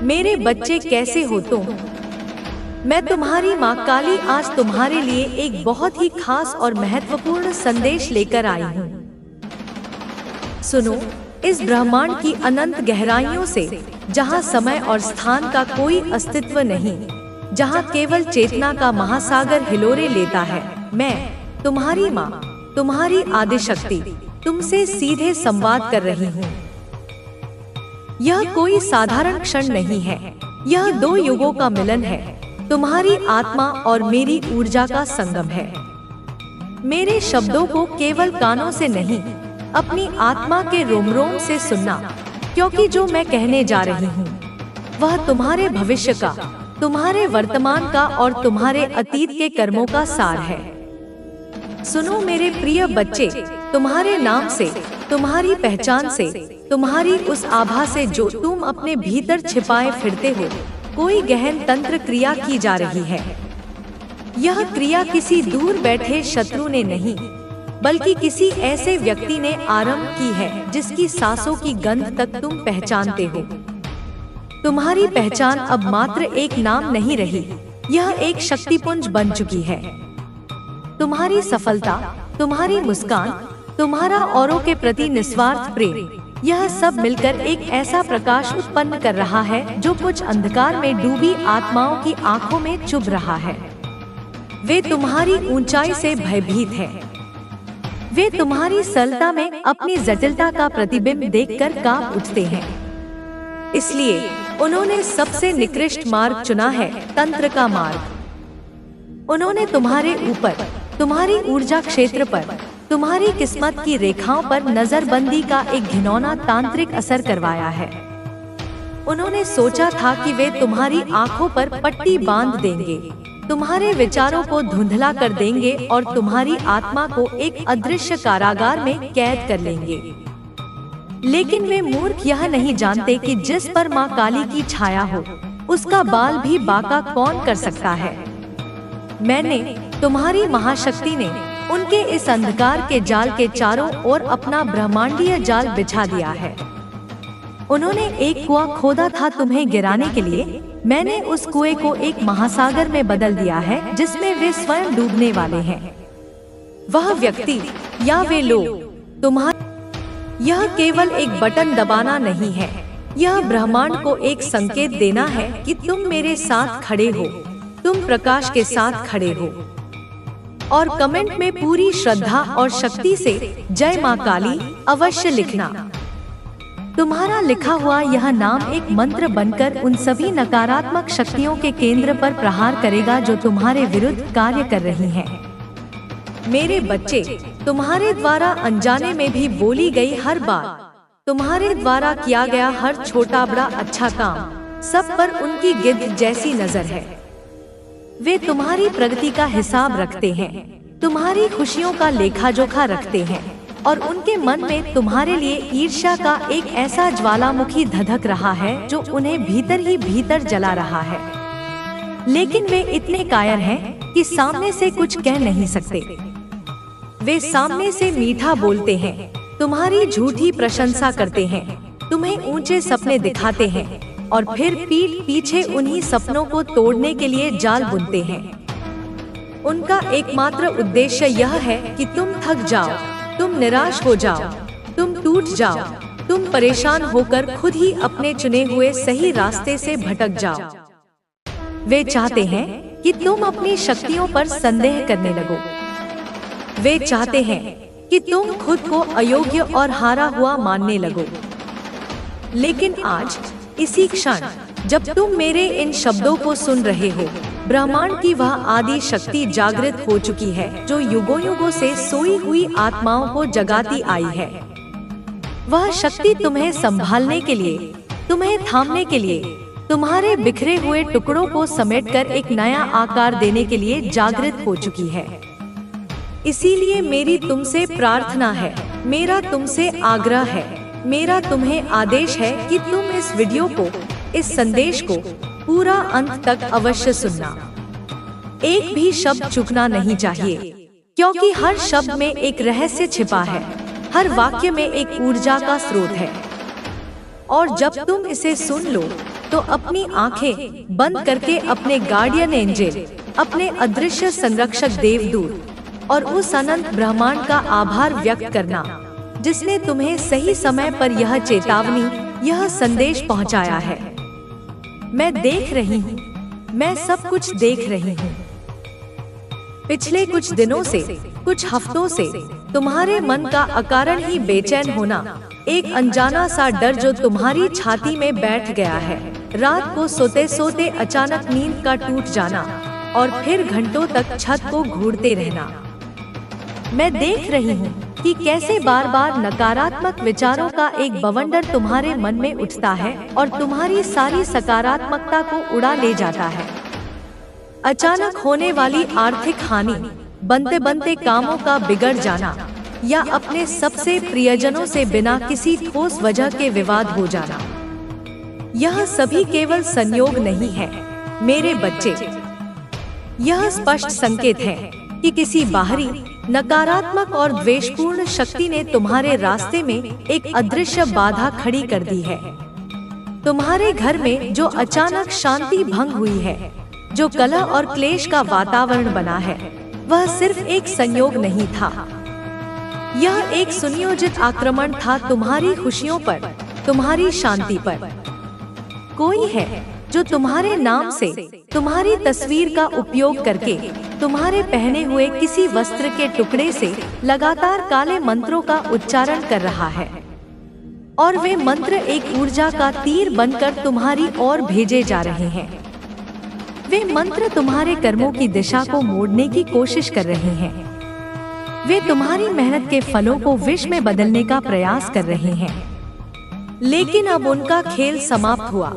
मेरे बच्चे कैसे हो तुम? मैं तुम्हारी माँ काली आज तुम्हारे लिए एक बहुत ही खास और महत्वपूर्ण संदेश लेकर आई हूँ। सुनो, इस ब्रह्मांड की अनंत गहराइयों से, जहाँ समय और स्थान का कोई अस्तित्व नहीं, जहाँ केवल चेतना का महासागर हिलोरे लेता है, मैं तुम्हारी माँ, तुम्हारी आदिशक्ति, तुमसे सीधे संवाद कर रही हूँ। यह कोई साधारण क्षण नहीं है, यह दो युगों का मिलन है, तुम्हारी आत्मा और मेरी ऊर्जा का संगम है। मेरे शब्दों को केवल कानों से नहीं, अपनी आत्मा के रोम रोम से सुनना, क्योंकि जो मैं कहने जा रही हूँ वह तुम्हारे भविष्य का, तुम्हारे वर्तमान का और तुम्हारे अतीत के कर्मों का सार है। सुनो मेरे प्रिय बच्चे, तुम्हारे नाम से, तुम्हारी पहचान से, तुम्हारी उस आभा से जो तुम अपने भीतर छिपाए फिरते हो, कोई गहन तंत्र क्रिया की जा रही है। यह क्रिया किसी दूर बैठे शत्रु ने नहीं, बल्कि किसी ऐसे व्यक्ति ने आरंभ की है जिसकी सांसों की गंध तक तुम पहचानते हो। तुम्हारी पहचान अब मात्र एक नाम नहीं रही, यह एक शक्तिपुंज बन चुकी है। तुम्हारी सफलता, तुम्हारी मुस्कान, तुम्हारा औरों के प्रति निस्वार्थ प्रेम, यह सब मिलकर एक ऐसा प्रकाश उत्पन्न कर रहा है जो कुछ अंधकार में डूबी आत्माओं की आंखों में चुभ रहा है। वे तुम्हारी ऊंचाई से भयभीत हैं। वे तुम्हारी सरलता में अपनी जटिलता का प्रतिबिंब देखकर कांप उठते हैं। इसलिए उन्होंने सबसे निकृष्ट मार्ग चुना है, तंत्र का मार्ग। उन्होंने तुम्हारे ऊपर, तुम्हारी ऊर्जा क्षेत्र पर, तुम्हारी किस्मत की रेखाओं पर नजरबंदी का एक घिनौना तांत्रिक असर करवाया है। उन्होंने सोचा था कि वे तुम्हारी आंखों पर पट्टी बांध देंगे, तुम्हारे विचारों को धुंधला कर देंगे और तुम्हारी आत्मा को एक अदृश्य कारागार में कैद कर लेंगे। लेकिन वे मूर्ख यह नहीं जानते कि जिस पर माँ काली की छाया हो, उसका बाल भी बांका कौन कर सकता है। मैंने, तुम्हारी महाशक्ति ने, उनके इस अंधकार के जाल के चारों ओर अपना ब्रह्मांडीय जाल बिछा दिया है। उन्होंने एक कुआं खोदा था तुम्हें गिराने के लिए, मैंने उस कुएं को एक महासागर में बदल दिया है जिसमें वे स्वयं डूबने वाले हैं। वह व्यक्ति या वे लोग तुम्हारे, यह केवल एक बटन दबाना नहीं है, यह ब्रह्मांड को एक संकेत देना है कि तुम मेरे साथ खड़े हो, तुम प्रकाश के साथ खड़े हो। और कमेंट में पूरी श्रद्धा और शक्ति से जय माँ काली अवश्य लिखना। तुम्हारा लिखा हुआ यह नाम एक मंत्र बनकर उन सभी नकारात्मक शक्तियों के केंद्र पर प्रहार करेगा जो तुम्हारे विरुद्ध कार्य कर रही हैं। मेरे बच्चे, तुम्हारे द्वारा अनजाने में भी बोली गई हर बात, तुम्हारे द्वारा किया गया हर छोटा बड़ा अच्छा काम, सब पर उनकी गिद्ध जैसी नजर है। वे तुम्हारी प्रगति का हिसाब रखते हैं, तुम्हारी खुशियों का लेखा जोखा रखते हैं और उनके मन में तुम्हारे लिए ईर्ष्या का एक ऐसा ज्वालामुखी धधक रहा है जो उन्हें भीतर ही भीतर जला रहा है। लेकिन वे इतने कायर हैं कि सामने से कुछ कह नहीं सकते। वे सामने से मीठा बोलते हैं, तुम्हारी झूठी प्रशंसा करते हैं, तुम्हें ऊंचे सपने दिखाते हैं और फिर पीठ पीछे उन्हीं सपनों को तोड़ने के लिए जाल बुनते हैं। उनका एकमात्र उद्देश्य यह है कि तुम थक जाओ, तुम निराश हो जाओ, तुम टूट जाओ, तुम परेशान होकर खुद ही अपने चुने हुए सही रास्ते से भटक जाओ। वे चाहते हैं कि तुम अपनी शक्तियों पर संदेह करने लगो। वे चाहते हैं कि तुम खुद को अयोग्य और हारा हुआ मानने लगो। लेकिन आज, इसी क्षण, जब तुम मेरे इन शब्दों को सुन रहे हो, ब्रह्मांड की वह आदि शक्ति जागृत हो चुकी है जो युगों युगों से सोई हुई आत्माओं को जगाती आई है। वह शक्ति तुम्हें संभालने के लिए, तुम्हें थामने के लिए, तुम्हारे बिखरे हुए टुकड़ों को समेटकर एक नया आकार देने के लिए जागृत हो चुकी है। इसीलिए मेरी तुमसे प्रार्थना है, मेरा तुमसे आग्रह है, मेरा तुम्हें आदेश है कि तुम इस वीडियो को, इस संदेश को पूरा अंत तक अवश्य सुनना। एक भी शब्द चूकना नहीं चाहिए, क्योंकि हर शब्द में एक रहस्य छिपा है, हर वाक्य में एक ऊर्जा का स्रोत है। और जब तुम इसे सुन लो, तो अपनी आंखें बंद करके अपने गार्डियन एंजल, अपने अदृश्य संरक्षक देवदूत और उस अनंत ब्रह्मांड का आभार व्यक्त करना जिसने तुम्हें सही समय पर यह चेतावनी, यह संदेश पहुंचाया है। मैं देख रही हूँ, मैं सब कुछ देख रही हूँ। पिछले कुछ दिनों से, कुछ हफ्तों से तुम्हारे मन का अकारण ही बेचैन होना, एक अनजाना सा डर जो तुम्हारी छाती में बैठ गया है, रात को सोते सोते अचानक नींद का टूट जाना और फिर घंटों तक छत को घूरते रहना। मैं देख रही हूँ कि कैसे बार बार नकारात्मक विचारों का एक बवंडर तुम्हारे मन में उठता है और तुम्हारी सारी सकारात्मकता को उड़ा ले जाता है। अचानक होने वाली आर्थिक हानि, बनते बनते कामों का बिगड़ जाना या अपने सबसे प्रियजनों से बिना किसी ठोस वजह के विवाद हो जाना, यह सभी केवल संयोग नहीं है मेरे बच्चे। यह स्पष्ट संकेत है कि किसी बाहरी, नकारात्मक और द्वेषपूर्ण शक्ति ने तुम्हारे रास्ते में एक अदृश्य बाधा खड़ी कर दी है। तुम्हारे घर में जो अचानक शांति भंग हुई है, जो कलह और क्लेश का वातावरण बना है, वह सिर्फ एक संयोग नहीं था। यह एक सुनियोजित आक्रमण था तुम्हारी खुशियों पर, तुम्हारी शांति पर। कोई है जो तुम्हारे नाम से, तुम्हारी तस्वीर का उपयोग करके, तुम्हारे पहने हुए किसी वस्त्र के टुकड़े से लगातार काले मंत्रों का उच्चारण कर रहा है, और वे मंत्र एक ऊर्जा का तीर बनकर तुम्हारी ओर भेजे जा रहे हैं। वे मंत्र तुम्हारे कर्मों की दिशा को मोड़ने की कोशिश कर रहे हैं। वे तुम्हारी मेहनत के फलों को विष में बदलने का प्रयास कर रहे हैं। लेकिन अब उनका खेल समाप्त हुआ,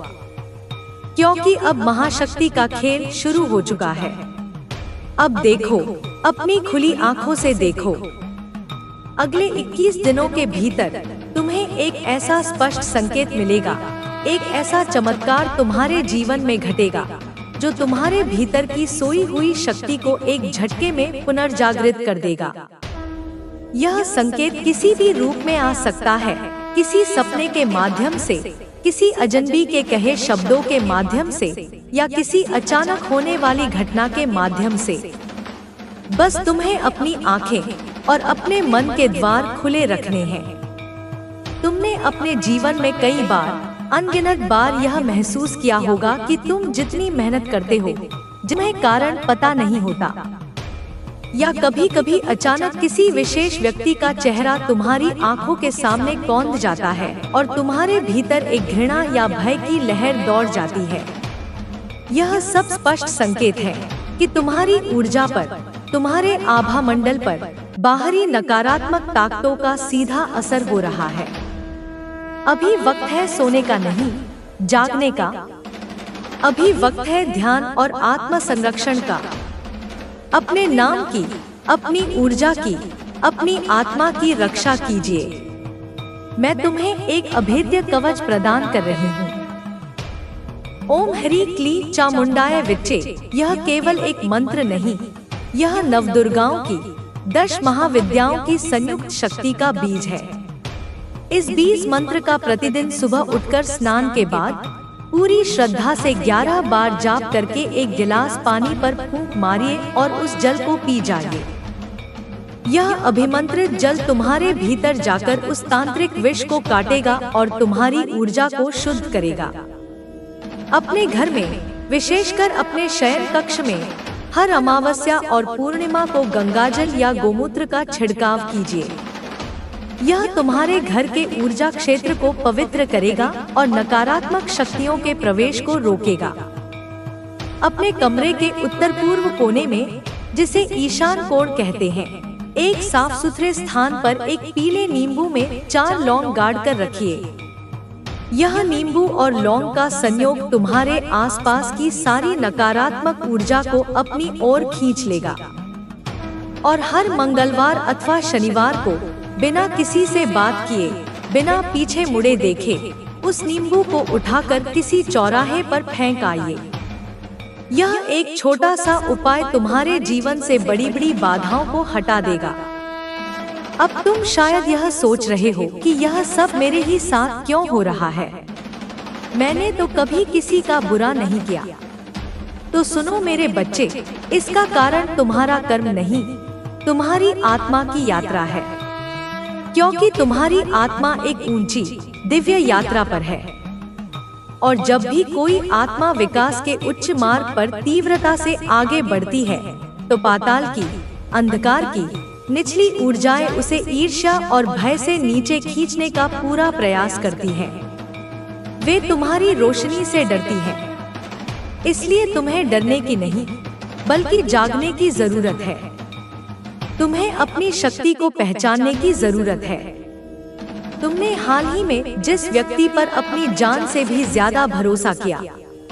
क्योंकि अब महाशक्ति का खेल शुरू हो चुका है। अब देखो, अपनी खुली आंखों से देखो। अगले 21 दिनों के भीतर तुम्हें एक ऐसा स्पष्ट संकेत मिलेगा, एक ऐसा चमत्कार तुम्हारे जीवन में घटेगा जो तुम्हारे भीतर की सोई हुई शक्ति को एक झटके में पुनर्जागृत कर देगा। यह संकेत किसी भी रूप में आ सकता है, किसी सपने के माध्यम से, किसी अजनबी के कहे शब्दों के माध्यम से, या किसी अचानक होने वाली घटना के माध्यम से। बस तुम्हें अपनी आंखें और अपने मन के द्वार खुले रखने हैं। तुमने अपने जीवन में कई बार, अनगिनत बार यह महसूस किया होगा कि तुम जितनी मेहनत करते हो, जिन्हें कारण पता नहीं होता, या कभी कभी अचानक किसी विशेष व्यक्ति का चेहरा तुम्हारी आंखों के सामने कौंध जाता है और तुम्हारे भीतर एक घृणा या भय की लहर दौड़ जाती है। यह सब स्पष्ट संकेत है कि तुम्हारी ऊर्जा पर, तुम्हारे आभा मंडल पर बाहरी नकारात्मक ताकतों का सीधा असर हो रहा है। अभी वक्त है सोने का नहीं, जागने का। अभी वक्त है ध्यान और आत्म संरक्षण का। अपने नाम की, अपनी ऊर्जा की, अपनी आत्मा की रक्षा कीजिए। मैं तुम्हें एक अभेद्य कवच प्रदान कर रही हूँ। ओम ह्रीं क्लीं चामुंडाय विच्चे, यह केवल एक मंत्र नहीं, यह नवदुर्गाओं की, 10 महाविद्याओं की संयुक्त शक्ति का बीज है। इस बीज मंत्र का प्रतिदिन सुबह उठकर स्नान के बाद पूरी श्रद्धा से 11 बार जाप करके एक गिलास पानी पर फूंक मारिए और उस जल को पी जाइए। यह अभिमंत्रित जल तुम्हारे भीतर जाकर उस तांत्रिक विष को काटेगा और तुम्हारी ऊर्जा को शुद्ध करेगा। अपने घर में, विशेषकर अपने शयन कक्ष में, हर अमावस्या और पूर्णिमा को गंगाजल या गोमूत्र का छिड़काव कीजिए। यह तुम्हारे घर के ऊर्जा क्षेत्र को पवित्र करेगा और नकारात्मक शक्तियों के प्रवेश को रोकेगा। अपने कमरे के उत्तर पूर्व कोने में, जिसे ईशान कोण कहते हैं, एक साफ सुथरे स्थान पर एक पीले नींबू में 4 लौंग गाड़ कर रखिए। यह नींबू और लौंग का संयोग तुम्हारे आसपास की सारी नकारात्मक ऊर्जा को अपनी ओर खींच लेगा। और हर मंगलवार अथवा शनिवार को बिना किसी से बात किए, बिना पीछे मुड़े देखे, उस नींबू को उठाकर किसी चौराहे पर फेंक आइए। यह एक छोटा सा उपाय तुम्हारे जीवन से बड़ी बड़ी बाधाओं को हटा देगा। अब तुम शायद यह सोच रहे हो कि यह सब मेरे ही साथ क्यों हो रहा है। मैंने तो कभी किसी का बुरा नहीं किया। तो सुनो मेरे बच्चे, इसका कारण तुम्हारा कर्म नहीं, तुम्हारी आत्मा की यात्रा है। क्योंकि तुम्हारी आत्मा एक ऊंची दिव्य यात्रा पर है। और जब भी कोई आत्मा विकास के उच्च मार्ग पर तीव्रता से आगे बढ़ती है, तो पाताल की, अंधकार की निचली ऊर्जाएं उसे ईर्ष्या और भय से नीचे खींचने का पूरा प्रयास करती हैं। वे तुम्हारी रोशनी से डरती हैं। इसलिए तुम्हें डरने की नहीं, बल्कि जागने की जरूरत है। तुम्हें अपनी शक्ति को पहचानने की जरूरत है। तुमने हाल ही में जिस व्यक्ति पर अपनी जान से भी ज्यादा भरोसा किया,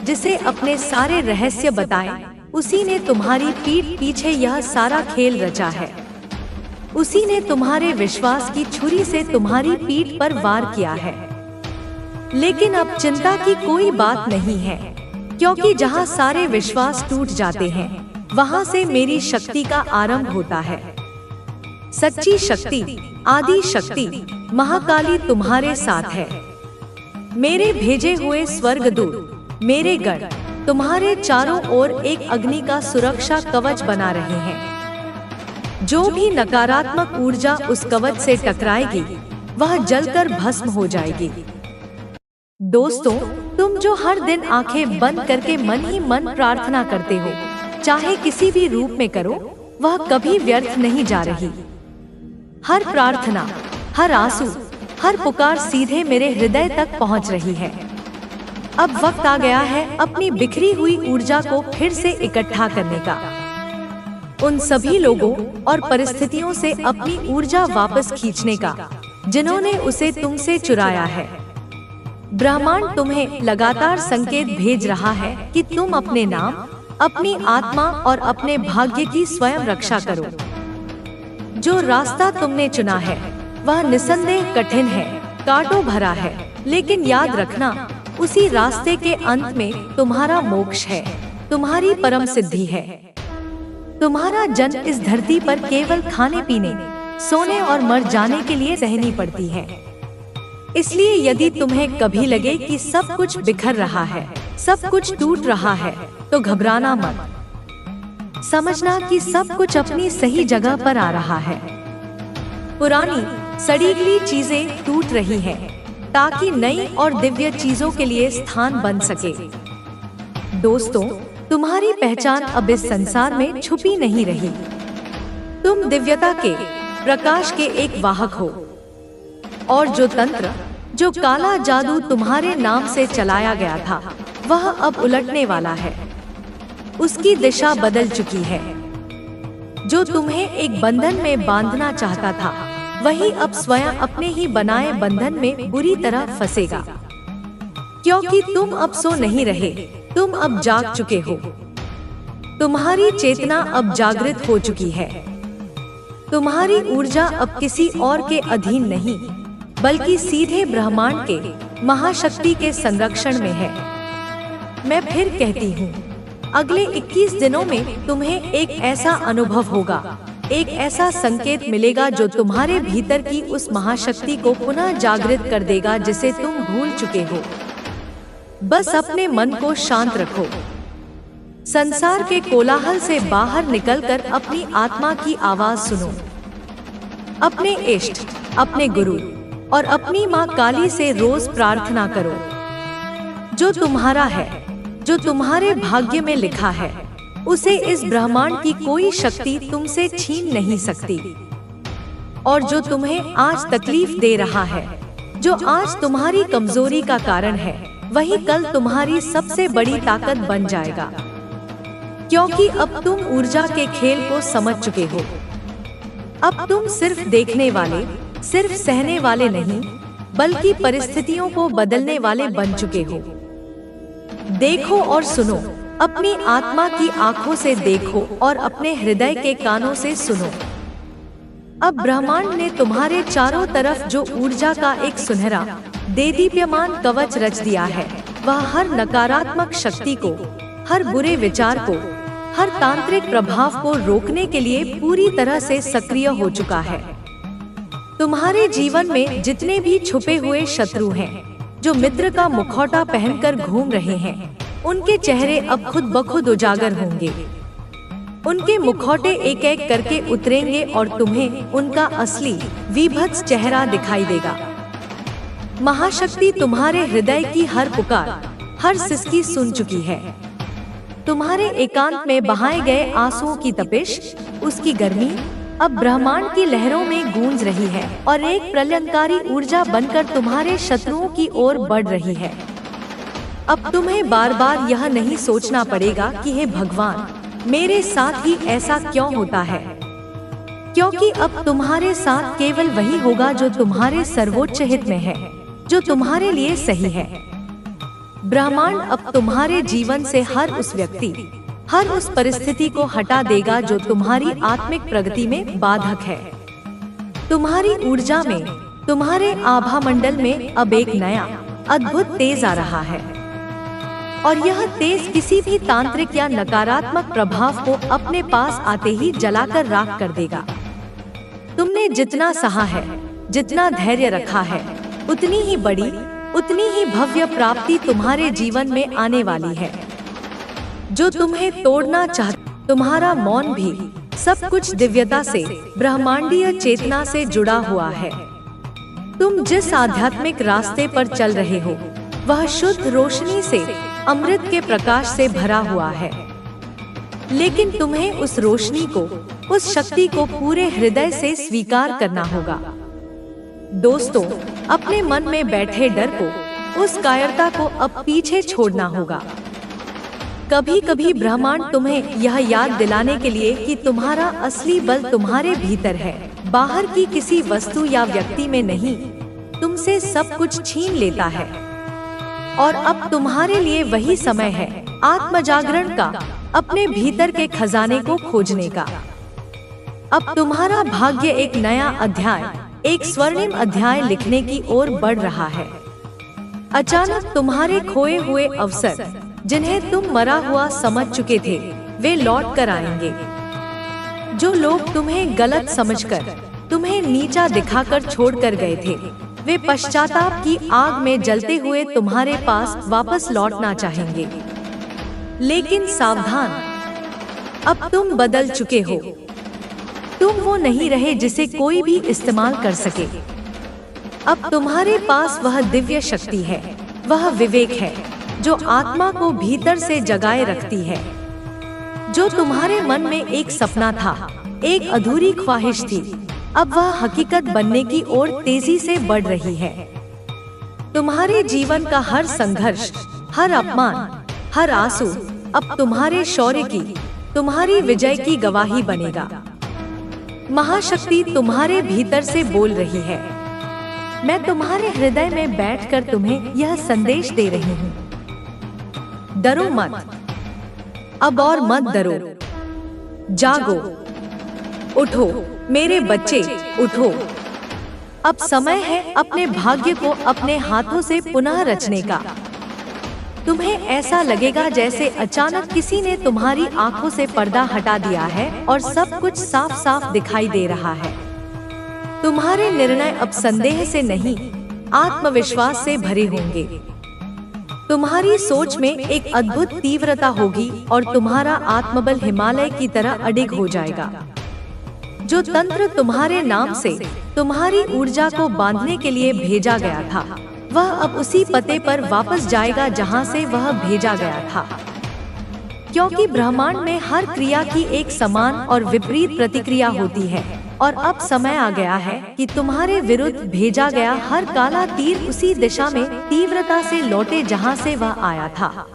जिसे अपने सारे रहस्य बताए, उसी ने तुम्हारी पीठ पीछे यह सारा खेल रचा है। उसी ने तुम्हारे विश्वास की छुरी से तुम्हारी पीठ पर वार किया है। लेकिन अब चिंता की कोई बात नहीं है, क्योंकि जहाँ सारे विश्वास टूट जाते हैं, वहाँ से मेरी शक्ति का आरंभ होता है। सच्ची शक्ति, आदि शक्ति, महाकाली तुम्हारे साथ है। मेरे भेजे हुए स्वर्गदूत, मेरे गण तुम्हारे चारों ओर एक अग्नि का सुरक्षा कवच बना रहे हैं। जो भी नकारात्मक ऊर्जा उस कवच से टकराएगी, वह जलकर भस्म हो जाएगी। दोस्तों, तुम जो हर दिन आंखें बंद करके मन ही मन प्रार्थना करते हो, चाहे किसी भी रूप में करो, वह कभी व्यर्थ नहीं जा रही। हर प्रार्थना, हर आंसू, हर पुकार सीधे मेरे हृदय तक पहुंच रही है। अब वक्त आ गया है अपनी बिखरी हुई ऊर्जा को फिर से इकट्ठा करने का। उन सभी लोगों और परिस्थितियों से अपनी ऊर्जा वापस खींचने का, जिन्होंने उसे तुमसे चुराया है। ब्रह्मांड तुम्हें लगातार संकेत भेज रहा है कि तुम अपने नाम, अपनी आत्मा और अपने भाग्य की स्वयं रक्षा करो। जो रास्ता तुमने चुना है, वह निसंदेह कठिन है, कांटों भरा है, लेकिन याद रखना, उसी रास्ते के अंत में तुम्हारा मोक्ष है, तुम्हारी परम सिद्धि है। तुम्हारा जन्म इस धरती पर केवल खाने पीने, सोने और मर जाने के लिए सहनी पड़ती है। इसलिए यदि तुम्हें कभी लगे कि सब कुछ बिखर रहा है, सब कुछ टूट रहा है, तो घबराना मत। समझना कि सब कुछ अपनी सही जगह पर आ रहा है। पुरानी सड़ी गली चीजें टूट रही हैं, ताकि नई और दिव्य चीजों के लिए स्थान बन सके। दोस्तों, तुम्हारी पहचान अब इस संसार में छुपी नहीं रही। तुम दिव्यता के, प्रकाश के एक वाहक हो। और जो तंत्र, जो काला जादू तुम्हारे नाम से चलाया गया था, वह अब उलटने वाला है। उसकी दिशा बदल चुकी है। जो तुम्हें एक बंधन में बांधना चाहता था, वही अब स्वयं अपने ही बनाए बंधन में बुरी तरह फंसेगा। क्योंकि तुम अब सो नहीं रहे, तुम अब जाग चुके हो। तुम्हारी चेतना अब जागृत हो चुकी है। तुम्हारी ऊर्जा अब किसी और के अधीन नहीं, बल्कि सीधे ब्रह्मांड के, महाशक्ति के संरक्षण में है। मैं फिर कहती हूँ, अगले 21 दिनों में तुम्हें एक ऐसा अनुभव होगा, एक ऐसा संकेत मिलेगा जो तुम्हारे भीतर की उस महाशक्ति को पुनः जागृत कर देगा, जिसे तुम भूल चुके हो। बस अपने मन को शांत रखो। संसार के कोलाहल से बाहर निकलकर अपनी आत्मा की आवाज सुनो। अपने इष्ट, अपने गुरु और अपनी माँ काली से रोज प्रार्थना करो। जो तुम्हारा है, जो तुम्हारे भाग्य में लिखा है, उसे इस ब्रह्मांड की कोई शक्ति तुमसे छीन नहीं सकती। और जो तुम्हें आज तकलीफ दे रहा है, जो आज तुम्हारी कमजोरी का कारण है, वही कल तुम्हारी सबसे बड़ी ताकत बन जाएगा। क्योंकि अब तुम ऊर्जा के खेल को समझ चुके हो। अब तुम सिर्फ देखने वाले, सिर्फ सहने वाले नहीं, बल्कि परिस्थितियों को बदलने वाले बन चुके हो। देखो और सुनो, अपनी आत्मा की आंखों से देखो और अपने हृदय के कानों से सुनो। अब ब्रह्मांड ने तुम्हारे चारों तरफ जो ऊर्जा का एक सुनहरा, देदीप्यमान कवच रच दिया है, वह हर नकारात्मक शक्ति को, हर बुरे विचार को, हर तांत्रिक प्रभाव को रोकने के लिए पूरी तरह से सक्रिय हो चुका है। तुम्हारे जीवन में जितने भी छुपे हुए शत्रु हैं, जो मित्र का मुखौटा पहनकर घूम रहे हैं, उनके चेहरे अब खुद ब खुद उजागर होंगे। उनके मुखौटे एक एक करके उतरेंगे और तुम्हें उनका असली विभत्स चेहरा दिखाई देगा। महाशक्ति तुम्हारे हृदय की हर पुकार, हर सिसकी सुन चुकी है। तुम्हारे एकांत में बहाए गए आंसुओं की तपिश, उसकी गर्मी अब ब्रह्मांड की लहरों में गूंज रही है और एक प्रलयंकारी ऊर्जा बनकर तुम्हारे शत्रुओं की ओर बढ़ रही है। अब तुम्हें बार बार यह नहीं सोचना पड़ेगा कि हे भगवान, मेरे साथ ही ऐसा क्यों होता है, क्योंकि अब तुम्हारे साथ केवल वही होगा जो तुम्हारे सर्वोच्च हित में है, जो तुम्हारे लिए सही है। ब्रह्मांड अब तुम्हारे जीवन से हर उस व्यक्ति, हर उस परिस्थिति को हटा देगा जो तुम्हारी आत्मिक प्रगति में बाधक है। तुम्हारी ऊर्जा में, तुम्हारे आभा मंडल में अब एक नया अद्भुत तेज आ रहा है और यह तेज किसी भी तांत्रिक या नकारात्मक प्रभाव को अपने पास आते ही जलाकर राख कर देगा। तुमने जितना सहा है, जितना धैर्य रखा है, उतनी ही बड़ी, उतनी ही भव्य प्राप्ति तुम्हारे जीवन में आने वाली है। जो तुम्हें तोड़ना चाहता, तुम्हारा मौन भी सब कुछ दिव्यता से, ब्रह्मांडीय चेतना से जुड़ा हुआ है। तुम जिस आध्यात्मिक रास्ते पर चल रहे हो, वह शुद्ध रोशनी से, अमृत के प्रकाश से भरा हुआ है। लेकिन तुम्हें उस रोशनी को, उस शक्ति को पूरे हृदय से स्वीकार करना होगा। दोस्तों, अपने मन में बैठे डर को, उस कायरता को अब पीछे छोड़ना होगा। कभी कभी ब्रह्मांड तुम्हें यह याद दिलाने के लिए कि तुम्हारा असली बल तुम्हारे भीतर है, बाहर की किसी वस्तु या व्यक्ति में नहीं, तुमसे सब कुछ छीन लेता है। और अब तुम्हारे लिए वही समय है आत्मजागरण का, अपने भीतर के खजाने को खोजने का। अब तुम्हारा भाग्य एक नया अध्याय, एक स्वर्णिम अध्याय लिखने की ओर बढ़ रहा है। अचानक तुम्हारे खोए हुए अवसर, जिन्हें तुम मरा हुआ समझ चुके थे, वे लौट कर आएंगे। जो लोग तुम्हें गलत समझकर, तुम्हें नीचा दिखाकर छोड़कर गए थे, वे पश्चाताप की आग में जलते हुए तुम्हारे पास वापस लौटना चाहेंगे। लेकिन सावधान, अब तुम बदल चुके हो। तुम वो नहीं रहे जिसे कोई भी इस्तेमाल कर सके। अब तुम्हारे पास वह दिव्य शक्ति है, वह विवेक है जो आत्मा को भीतर से जगाए रखती है। जो तुम्हारे मन में एक सपना था, एक अधूरी ख्वाहिश थी, अब वह हकीकत बनने की ओर तेजी से बढ़ रही है। तुम्हारे जीवन का हर संघर्ष, हर अपमान, हर आंसू अब तुम्हारे शौर्य की, तुम्हारी विजय की गवाही बनेगा। महाशक्ति तुम्हारे भीतर से बोल रही है, मैं तुम्हारे हृदय में बैठकर तुम्हें यह संदेश दे रही हूँ। डरो मत, अब और मत डरो। जागो, उठो मेरे बच्चे, उठो। अब समय है अपने भाग्य को अपने हाथों से पुनः रचने का। तुम्हें ऐसा लगेगा जैसे अचानक किसी ने तुम्हारी आंखों से पर्दा हटा दिया है और सब कुछ साफ साफ दिखाई दे रहा है। तुम्हारे निर्णय अब संदेह से नहीं, आत्मविश्वास से भरे होंगे। तुम्हारी सोच में एक अद्भुत तीव्रता होगी और तुम्हारा आत्मबल हिमालय की तरह अडिग हो जाएगा। जो तंत्र तुम्हारे नाम से तुम्हारी ऊर्जा को बांधने के लिए भेजा गया था, वह अब उसी पते पर वापस जाएगा जहां से वह भेजा गया था। क्योंकि ब्रह्मांड में हर क्रिया की एक समान और विपरीत प्रतिक्रिया होती है और अब समय आ गया है कि तुम्हारे विरुद्ध भेजा गया हर काला तीर उसी दिशा में तीव्रता से लौटे जहां से वह आया था।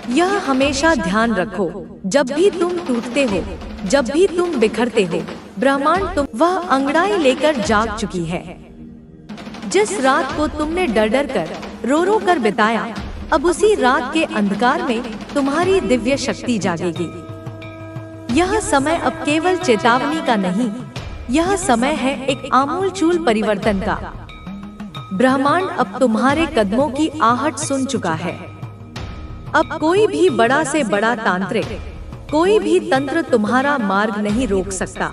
यह हमेशा ध्यान रखो, जब भी तुम टूटते हो, जब भी तुम बिखरते हो, ब्रह्मांड तुम वह अंगड़ाई लेकर जाग चुकी है। जिस रात को तुमने डर डर कर, रो रो कर बिताया, अब उसी रात के अंधकार में तुम्हारी दिव्य शक्ति जागेगी। यह समय अब केवल चेतावनी का नहीं, यह समय है एक आमूलचूल परिवर्तन का। ब्रह्मांड अब तुम्हारे कदमों की आहट सुन चुका है। अब कोई भी बड़ा से बड़ा तांत्रिक, कोई भी तंत्र तुम्हारा मार्ग नहीं रोक सकता।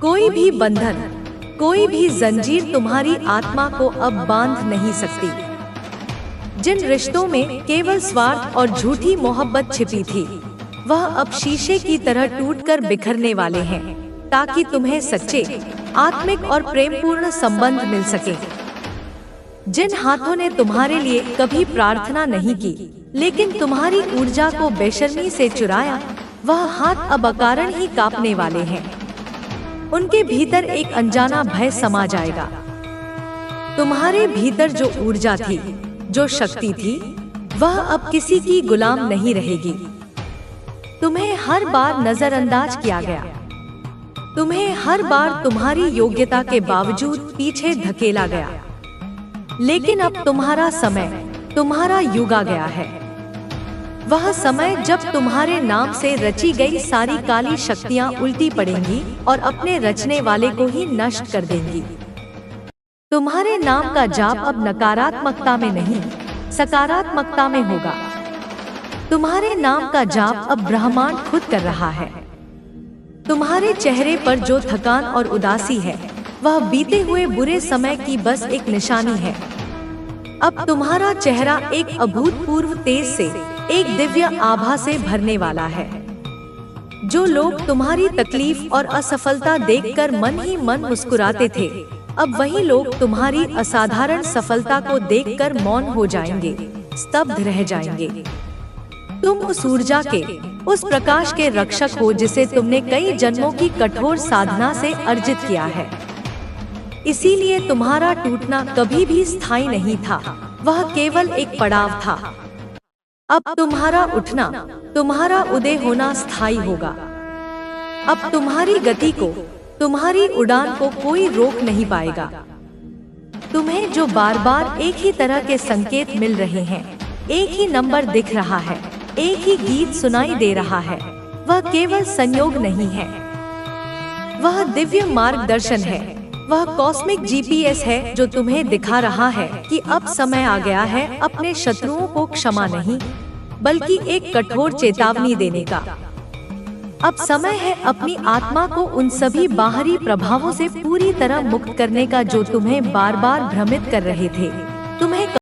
कोई भी बंधन, कोई भी जंजीर तुम्हारी आत्मा को अब बांध नहीं सकती। जिन रिश्तों में केवल स्वार्थ और झूठी मोहब्बत छिपी थी, वह अब शीशे की तरह टूटकर बिखरने वाले हैं, ताकि तुम्हें सच्चे, आत्मिक और प्रेमपूर्ण संबंध मिल सके। जिन हाथों ने तुम्हारे लिए कभी प्रार्थना नहीं की, लेकिन तुम्हारी ऊर्जा को बेशर्मी से चुराया, वह हाथ अब अकारण ही कांपने वाले हैं। उनके भीतर एक अनजाना भय समा जाएगा। तुम्हारे भीतर जो ऊर्जा थी, जो शक्ति थी, वह अब किसी की गुलाम नहीं रहेगी। तुम्हें हर बार नजरअंदाज किया गया, तुम्हें हर बार तुम्हारी योग्यता के बावजूद पीछे धकेला गया, लेकिन अब तुम्हारा समय, तुम्हारा युग आ गया है। वह समय जब तुम्हारे नाम से रची गई सारी काली शक्तियां उल्टी पड़ेंगी और अपने रचने वाले को ही नष्ट कर देंगी। तुम्हारे नाम का जाप अब नकारात्मकता में नहीं, सकारात्मकता में होगा। तुम्हारे नाम का जाप अब ब्रह्मांड खुद कर रहा है। तुम्हारे चेहरे पर जो थकान और उदासी है, वह बीते हुए बुरे समय की बस एक निशानी है। अब तुम्हारा चेहरा एक अभूतपूर्व तेज से, एक दिव्य आभा से भरने वाला है। जो लोग तुम्हारी तकलीफ और असफलता देखकर मन ही मन मुस्कुराते थे, अब वही लोग तुम्हारी असाधारण सफलता को देखकर मौन हो जाएंगे, स्तब्ध रह जाएंगे। तुम उस ऊर्जा के, उस प्रकाश के रक्षक हो जिसे तुमने कई जन्मों की कठोर साधना से अर्जित किया है। इसीलिए तुम्हारा टूटना कभी भी स्थायी नहीं था, वह केवल एक पड़ाव था। अब तुम्हारा उठना, तुम्हारा उदय होना स्थायी होगा। अब तुम्हारी गति को, तुम्हारी उड़ान को कोई रोक नहीं पाएगा। तुम्हें जो बार बार एक ही तरह के संकेत मिल रहे हैं, एक ही नंबर दिख रहा है, एक ही गीत सुनाई दे रहा है, वह केवल संयोग नहीं है, वह दिव्य मार्गदर्शन है। वह कॉस्मिक जीपीएस है जो तुम्हें दिखा रहा है कि अब समय आ गया है अपने शत्रुओं को क्षमा नहीं, बल्कि एक कठोर चेतावनी देने का। अब समय है अपनी आत्मा को उन सभी बाहरी प्रभावों से पूरी तरह मुक्त करने का जो तुम्हें बार बार भ्रमित कर रहे थे।